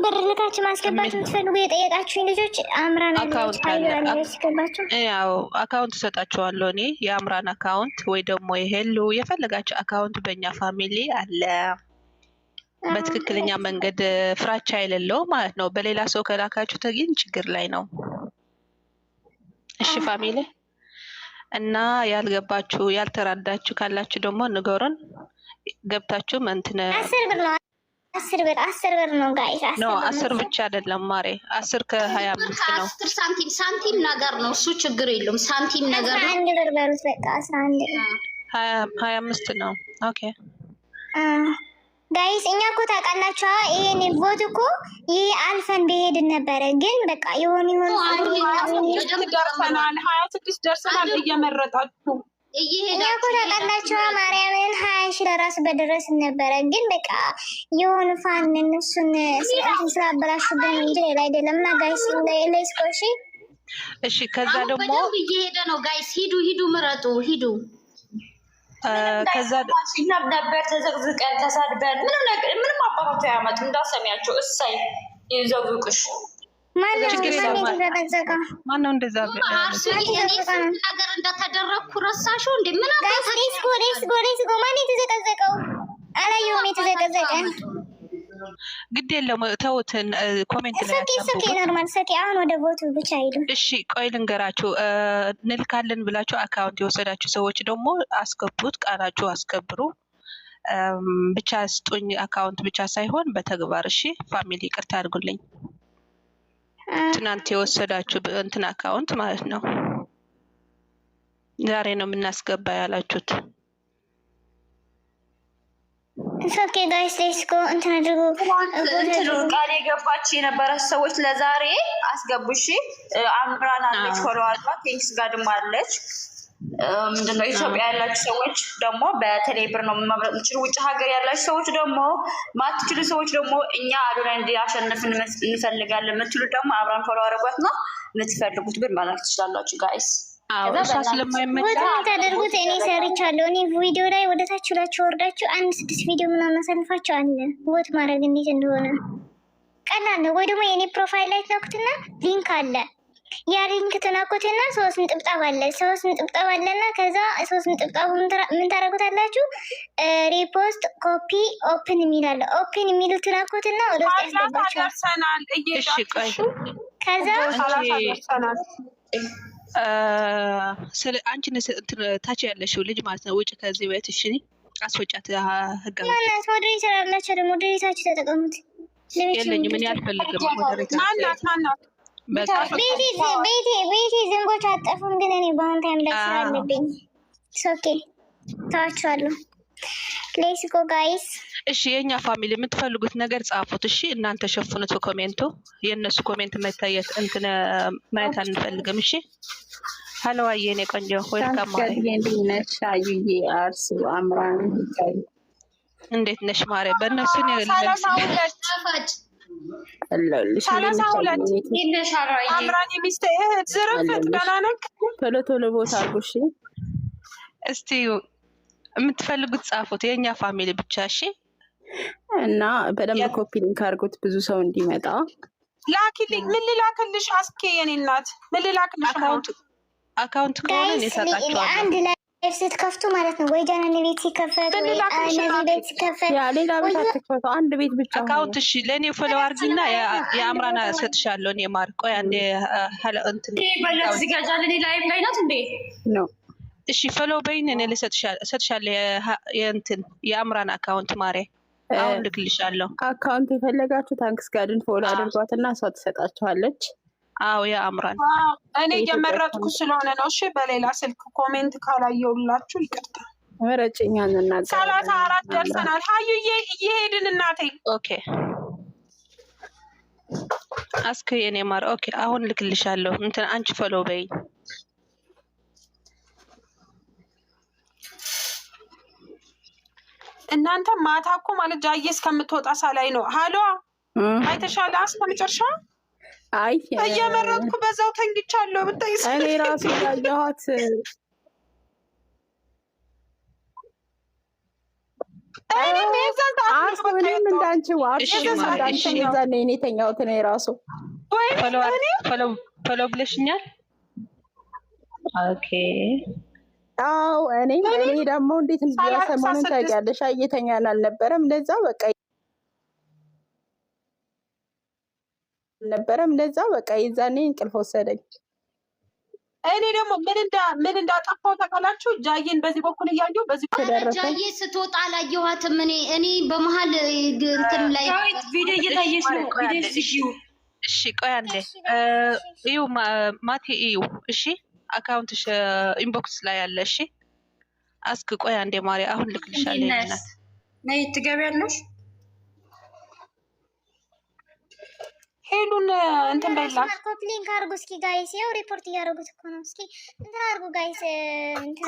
ብር ልካችሁ ማስገባት የምትፈልጉ የጠየቃችሁኝ ልጆች አምራን ያስገባችሁ። ያው አካውንት እሰጣችኋለሁ እኔ የአምራን አካውንት ወይ ደግሞ የሄሉ የፈለጋችሁ አካውንት በእኛ ፋሚሊ አለ። በትክክለኛ መንገድ ፍራቻ የሌለው ማለት ነው። በሌላ ሰው ከላካችሁ ተግን ችግር ላይ ነው። እሺ ፋሚሊ እና ያልገባችሁ ያልተራዳችሁ ካላችሁ ደግሞ ንገሩን። ገብታችሁ እንትን 10 ብር ነው ጋይስ። ኖ 10 ብቻ አይደለም ማሬ 10 ከ25 ነው። 10 ሳንቲም ነገር ነው እሱ ችግር የለውም። ሳንቲም ነገር ነው። 11 ብር በሉት በቃ 11 25 ነው። ኦኬ ጋይስ እኛ እኮ ታውቃላችሁ ይሄን ቮት እኮ ይሄ አልፈን በሄድን ነበረ፣ ግን በቃ የሆነ ደርሰናል 26 ደርሰናል። እየመረጣችሁ እኛ እኮ ታውቃላችሁ ማርያምን 20 ሺህ ለራሱ በደረስን ነበረ፣ ግን በቃ የሆነ ፋን እነሱን ስላበላሹብን እንጂ ሌላ አይደለም። እና ጋይስ ለስኮሺ እሺ ከዛ ደግሞ እየሄደ ነው ጋይስ። ሂዱ ምረጡ ሂዱ። ከዛ ነበር ተዘቅዝቀን ተሳድበን ምንም አባቱ ያመጡ እንዳሰሚያቸው እሳይ ይዘጉቅሽ ማነው እንደዛ ነገር እንደተደረግኩ ረሳሹ እንዴ? ምን ሌስጎ ማን የተዘቀዘቀው? አላየሁም የተዘቀዘቀ። ግድ የለም ተውትን። ኮሜንት ላይ ሰኪ ኖርማል ሰኪ። አሁን ወደ ቦቱ ብቻ ሄዱ። እሺ ቆይ ልንገራችሁ። እንልካለን ብላችሁ አካውንት የወሰዳችሁ ሰዎች ደግሞ አስገቡት፣ ቃላችሁ አስከብሩ። ብቻ ስጡኝ አካውንት ብቻ ሳይሆን በተግባር እሺ። ፋሚሊ ይቅርታ አድርጉልኝ። ትናንት የወሰዳችሁ እንትን አካውንት ማለት ነው ዛሬ ነው የምናስገባ ያላችሁት። ኦኬ ጋይስ ሌትስ ጎ እንትን አድርጉ። ቃል የገባች የነበረ ሰዎች ለዛሬ አስገቡሽ። አምራን አለች ፎሎዋርባ ቴንክስ ጋድም አለች። ምንድነው ኢትዮጵያ ያላችሁ ሰዎች ደግሞ በተለይ ብር ነው መምረጥ የምትችሉ። ውጭ ሀገር ያላችሁ ሰዎች ደግሞ ማትችሉ ሰዎች ደግሞ እኛ አብረን እንዲያሸንፍ እንፈልጋለን የምትሉ ደግሞ አብራን ፎሎ አድርጓት ነው የምትፈልጉት ብር ማለት ትችላላችሁ ጋይስ። እሷ ስለማይመጣ ታደርጉት። እኔ ሰርቻለሁ። እኔ ቪዲዮ ላይ ወደ ታች ሁላችሁ ወርዳችሁ 1-6 ቪዲዮ ምናምን አሳልፋችሁ አለ ወት ማድረግ እንዴት እንደሆነ ቀላል ነው። ወይ ደግሞ የኔ ፕሮፋይል ላይ ተናኩትና ሊንክ አለ። ያ ሊንክ ተናኩትና 3 ነጥብጣብ አለ። 3 ነጥብጣብ አለና ከዛ 3 ነጥብጣብ ምን ታደርጉታላችሁ? ሪፖስት ኮፒ ኦፕን የሚላል ኦፕን የሚሉ ተናኩትና ወደ ውስጥ ያስገባችሁ። እሺ ቆይ ከዛ ስለ አንቺ ታች ያለሽው ልጅ ማለት ነው ውጭ ከዚህ ቤት እሺ አስወጫት። ህጋዊ ማለት ሞዴሬተር አላችሁ ደግሞ ሞዴሬታችሁ ተጠቀሙት። የለኝም ምን ያልፈልግም ሞዴሬተር ቤቴ ዝንጎች አጠፉም፣ ግን እኔ በአሁን ታይም ላይ ስላለብኝ ኦኬ ታዋችኋለሁ። ሌትስ ጎ ጋይስ። እሺ የኛ ፋሚሊ የምትፈልጉት ነገር ጻፉት እሺ። እናንተ ሸፍኑት በኮሜንቱ። የእነሱ ኮሜንት መታየት እንትን ማየት አንፈልግም እሺ። ሀሎ አየኔ ቆንጆ ዌልካም ማሬ። እንዴት ነሽ አዩዬ? አርሱ አምራን እንዴት ነሽ ማሬ? በእነሱ ነው አምራን የሚስት እህት ዝርፍት ገናነክ ቶሎ ቦታ አድርጉ እሺ። እስቲ የምትፈልጉት ጻፉት የኛ ፋሚሊ ብቻ እሺ። እና በደንብ ኮፒ ሊንክ አድርጉት ብዙ ሰው እንዲመጣ። ላኪልኝ። ምን ልላክልሽ? አስኬ የኔ እናት ምን ልላክልሽ? አካውንት ከሆነ እሰጣችኋለሁ። አንድ ላይ ስትከፍቱ ማለት ነው ወይ ጃናን ቤት ሲከፈት ወይ እነዚህ ቤት ሲከፈት ያ ሌላ ቤት አትከፈቱ፣ አንድ ቤት ብቻ አካውንት እሺ። ለኔ ፎሎው አድርጊና የአምራና እሰጥሻለሁ። እኔ ማር ቆይ አንዴ እንትን በዚህ ጋር ጃናን ላይቭ ላይ ናት እንዴ? ነው እሺ ፎሎው በይን። እኔ እሰጥሻለሁ የእንትን የአምራን አካውንት ማሬ አሁን ልክልሻለሁ። አካውንት የፈለጋችሁ ታንክስ ጋርድን ፎሎ አድርጓትና እሷ ትሰጣችኋለች። አዎ የአምራን እኔ የመረጥኩ ስለሆነ ነው። እሺ በሌላ ስልክ ኮሜንት ካላየሁላችሁ ይቅርታ። ወረጭኛ እናናገር 34 ደርሰናል። ሀዩዬ እየሄድን እናቴ። ኦኬ አስከ የኔ ማር ኦኬ አሁን ልክልሻለሁ። እንትን አንቺ ፎሎው በይኝ። እናንተ ማታ እኮ ማለት ጃዬ እስከምትወጣ ሳላይ ነው። ሀሎ አይተሻለ እስከመጨረሻ አይ እየመረጥኩ በዛው ተንግቻለሁ። ብታይ እኔ ራሱ ያየኋት እኔም እንዳንቺው እኔ የተኛሁት ነው የራሱ ፎሎ ብለሽኛል። ኦኬ አዎ እኔ ደግሞ እንዴት ሰሞኑን ታውቂያለሽ እየተኛን አልነበረም። ለዛ በቃ የዛኔ እንቅልፍ ወሰደኝ። እኔ ደግሞ ምን እንዳጠፋው ታውቃላችሁ? ጃዬን በዚህ በኩል እያየሁ በዚህ ጃዬ ስትወጣ አላየኋትም። እኔ በመሀል እንትን ላይ ቪዲዮ እየታየች ነው። እሺ ቆይ አንዴ እዩ ማቲ እዩ። እሺ አካውንትሽ ኢንቦክስ ላይ አለ። እሺ አስክ ቆይ አንዴ ማርያ አሁን ልክልሻለሁ። እናት ነይ ትገቢያለሽ። ሄሉን እንትን በይላት ኮፕሊንክ አርጉ እስኪ ጋይስ። ያው ሪፖርት እያደረጉት እኮ ነው። እስኪ እንትን አርጉ ጋይስ፣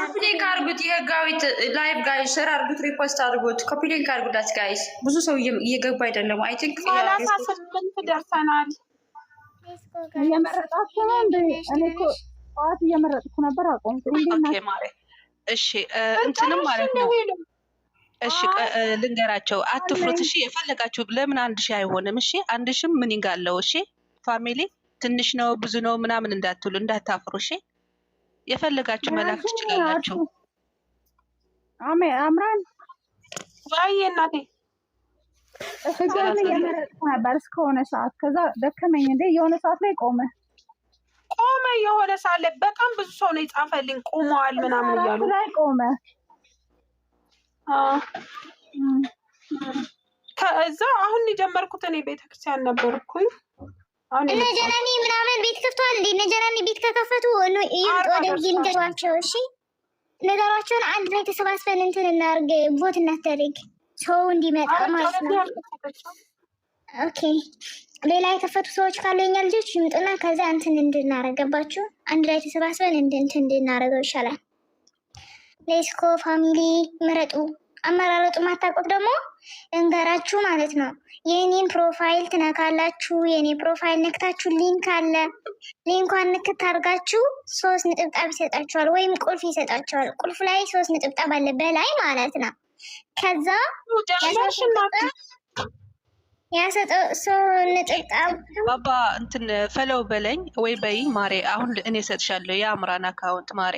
ኮፕሊንክ አርጉት። የህጋዊት ላይቭ ጋይስ ሸር አርጉት፣ ሪፖስት አርጉት፣ ኮፕሊንክ አርጉላት ጋይስ። ብዙ ሰው እየገባ አይደለም። አይ ቲንክ 38 ደርሰናል። እየመረጣችሁ ነው እንዴ? እኔ እኮ ጠዋት እየመረጥኩ ነበር አቆምኩ። ኦኬ ማርያ እሺ እንትንም ማለት ነው። እሺ ልንገራቸው፣ አትፍሩት። እሺ የፈለጋችሁ ለምን 1000 አይሆንም? እሺ 1000 ምን ይጋለው? እሺ ፋሚሊ ትንሽ ነው ብዙ ነው ምናምን እንዳትሉ፣ እንዳታፍሩ። እሺ የፈለጋችሁ መላክ ትችላላችሁ። አምራን ወይ እናቴ እገም እየመረጥኩ ነበር እስከሆነ ሰዓት። ከዛ ደከመኝ እንዴ የሆነ ሰዓት ላይ ቆመ። የሆነ ሰዓት ላይ በጣም ብዙ ሰው ነው የጻፈልኝ ቆመዋል ምናምን እያሉ ላይ ቆመ። ከዛ አሁን የጀመርኩት እኔ ቤተክርስቲያን ነበርኩኝ። እነ ጀናኒ ምናምን ቤት ከፍተዋል እንዴ? እነ ጀናኒ ቤት ከከፈቱ ይምጡ ወደዚህ ንገሯቸው። እሺ ነገሯቸውን አንድ ላይ ተሰባስበን እንትን እናርግ፣ ቦት እናደርግ፣ ሰው እንዲመጣ ማለት ነው። ኦኬ ሌላ የከፈቱ ሰዎች ካሉ የኛ ልጆች ይምጡና ከዛ እንትን እንድናረገባችሁ አንድ ላይ ተሰባስበን እንትን እንድናረገው ይሻላል። ሌስኮ ፋሚሊ ምረጡ። አመራረጡ ማታውቁት ደግሞ እንገራችሁ ማለት ነው። የኔን ፕሮፋይል ትነካላችሁ። የኔ ፕሮፋይል ነክታችሁ ሊንክ አለ። ሊንኳን ንክት አድርጋችሁ 3 ነጥብጣብ ይሰጣችኋል፣ ወይም ቁልፍ ይሰጣችኋል። ቁልፍ ላይ 3 ነጥብጣብ አለ በላይ ማለት ነው። ከዛ ያሰጠው ሰው ነጥብጣብ ባባ እንትን ፈለው በለኝ ወይ በይ ማሬ። አሁን እኔ ሰጥሻለሁ የአምራን አካውንት ማሬ።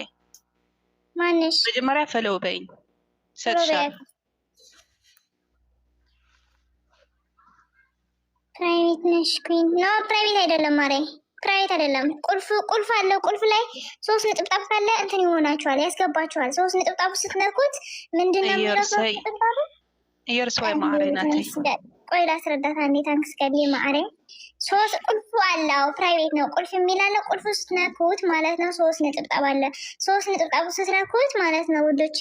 ማንሽ መጀመሪያ ፈለው በይኝ ሰጥሻለሁ። ፕራይቬት ነሽ ኩዊን? ኖ ፕራይቬት አይደለም ማሬ፣ ፕራይቬት አይደለም። ቁልፍ አለው። ቁልፍ ላይ 3 ነጥብጣብ ካለ እንትን ይሆናችኋል፣ ያስገባችኋል። 3 ነጥብጣብ ስትነኩት ምንድነው የሚለው? እየርሰው ማሬ ናት። ቆይ ላስረዳት አንዴ። ታንክስ ገቢ ማሬ። 3 ቁልፉ አለው፣ ፕራይቬት ነው። ቁልፍ የሚላለ ቁልፍ ስትነኩት ማለት ነው 3 ነጥብጣብ አለ። 3 ነጥብጣብ ስትነኩት ማለት ነው ውዶቼ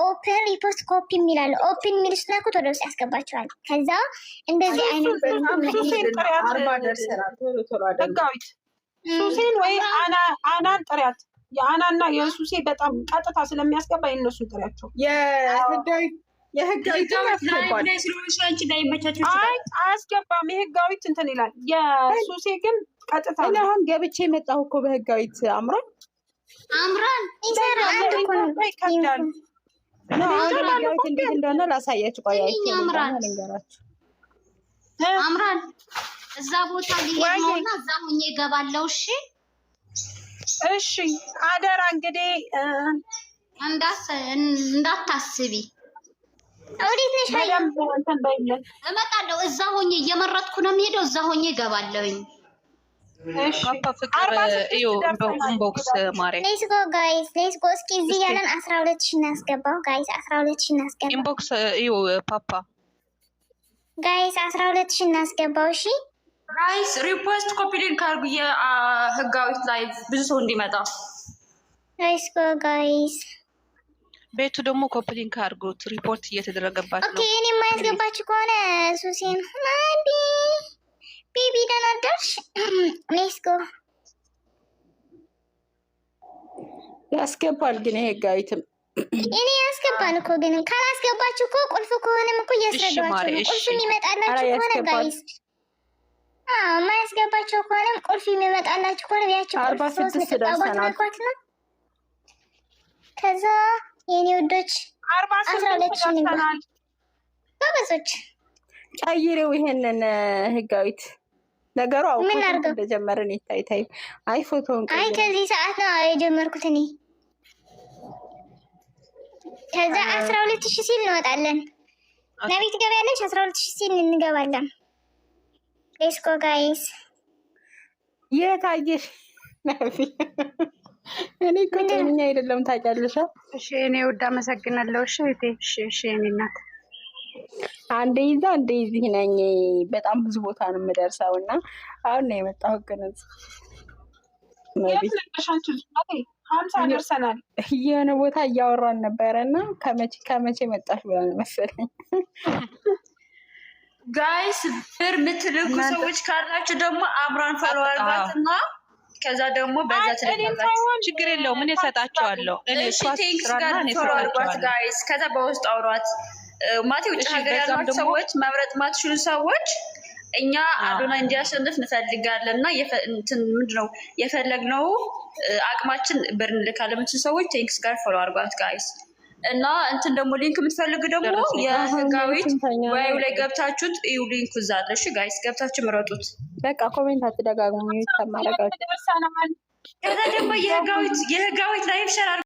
ኦፕን ሪፖስት ኮፒ የሚላለ ኦፕን የሚል ስትነኩት ወደ ውስጥ ያስገባቸዋል። ከዛ እንደዚህ አይነት ህጋዊት ሱሴን ወይ አናን ጥሪያት። የአናና የሱሴ በጣም ቀጥታ ስለሚያስገባ የእነሱን ጥሪያቸው። የህጋዊት አያስገባም። የህጋዊት እንትን ይላል። የሱሴ ግን ቀጥታ። እኔ አሁን ገብቼ የመጣሁ እኮ በህጋዊት አምራን ይሰራል። ይከብዳል። ህጋዊት እንዴት እንደሆነ ላሳያችሁ። ቆያችሁ ልንገራችሁ። አምራን እዛ ቦታ ሊሄድ ነውና እዛ ሆኜ እገባለሁ። እሺ አደራ እንግዲህ እንዳታስቢ። ወዴት ነሽ? እመጣለሁ። እዛ ሆኜ እየመረጥኩ ነው የሚሄደው። እዛ ሆኜ እገባለሁኝ። ኢንቦክስ ማሬ። ሌትስ ጎ ጋይስ፣ ሌትስ ጎ። እስኪ እዚህ ያለን 12,000 እናስገባው ጋይስ፣ 12,000 እናስገባው። ኢንቦክስ እዩ ፓፓ ጋይስ፣ 12,000 እናስገባው። እሺ ጋይስ ሪፖስት ኮፒ ሊንክ አድርጉ፣ የህጋዊት ላይቭ ብዙ ሰው እንዲመጣ። ሌትስ ጎ ጋይስ። ቤቱ ደግሞ ኮፕሊንክ አድርጉት፣ ሪፖርት እየተደረገባት ነው። ኦኬ እኔ የማያስገባችሁ ከሆነ ሱሴን ማዲ ቤቢ ደህና አደርሽ። ሌትስ ጎ። ያስገባል ግን ህጋዊትም እኔ ያስገባል እኮ ግን ካላስገባችሁ እኮ ቁልፍ ከሆነም እኮ እያስረዳኋችሁ ነው። ቁልፍ የሚመጣላችሁ ከሆነ ጋይስ የማያስገባቸው ከሆነም ቁልፍ የሚመጣላችሁ ከሆነ ቢያችሁ 46 ደርሰናል። ነው። ከዛ የኔ ውዶች 48 ደርሰናል። ጎበዞች ቀይሬው ይሄንን ህጋዊት ነገሩ አውቆ እንደጀመረን ይታይ። አይ ፎቶውን አይ ከዚህ ሰዓት ነው የጀመርኩት እኔ። ከዛ 12,000 ሲል እንወጣለን። ነቢት ገበያለች 12,000 ሲል እንገባለን። ሌስኮ ጋይስ የታየሽ ነቢ እኔ እኮ ጤነኛ አይደለም ታውቂያለሽ። እሺ እኔ ውድ አመሰግናለሁ። እሺ እቴ እሺ እኔ እናት አንዴ ይዛ አንዴ እዚህ ነኝ። በጣም ብዙ ቦታ ነው የምደርሰው እና አሁን ነው የመጣሁት። ግን ደርሰናል። የሆነ ቦታ እያወራን ነበረ እና ከመቼ መጣሽ ብለን መሰለኝ። ጋይስ ብር የምትልኩ ሰዎች ካላችሁ ደግሞ አምራን ፎሎ አድርጓት እና ከዛ ደግሞ በዛ ትልካላችሁ። ችግር የለውም። ምን እሰጣቸዋለሁ እኔ ቴንክስ ጋር ፎሎ አድርጓት ጋይስ። ከዛ በውስጥ አውሯት ማቴ ውጭ ሀገር ያላችሁ ሰዎች መምረጥ ማትችሉ ሰዎች እኛ አዶና እንዲያሸንፍ እንፈልጋለን እና ምንድነው የፈለግነው አቅማችን ብር እንልካለን የምትችሉ ሰዎች ቴንክስ ጋር ፎሎ አድርጓት ጋይስ። እና እንትን ደግሞ ሊንክ የምትፈልጉ ደግሞ የህጋዊት ወይው ላይ ገብታችሁት እዩ። ሊንኩ እዛ አለ። እሺ ጋይስ ገብታችሁ ምረጡት። በቃ ኮሜንት አትደጋግሙ። ከዛ ደግሞ የህጋዊት ላይቭ ሸር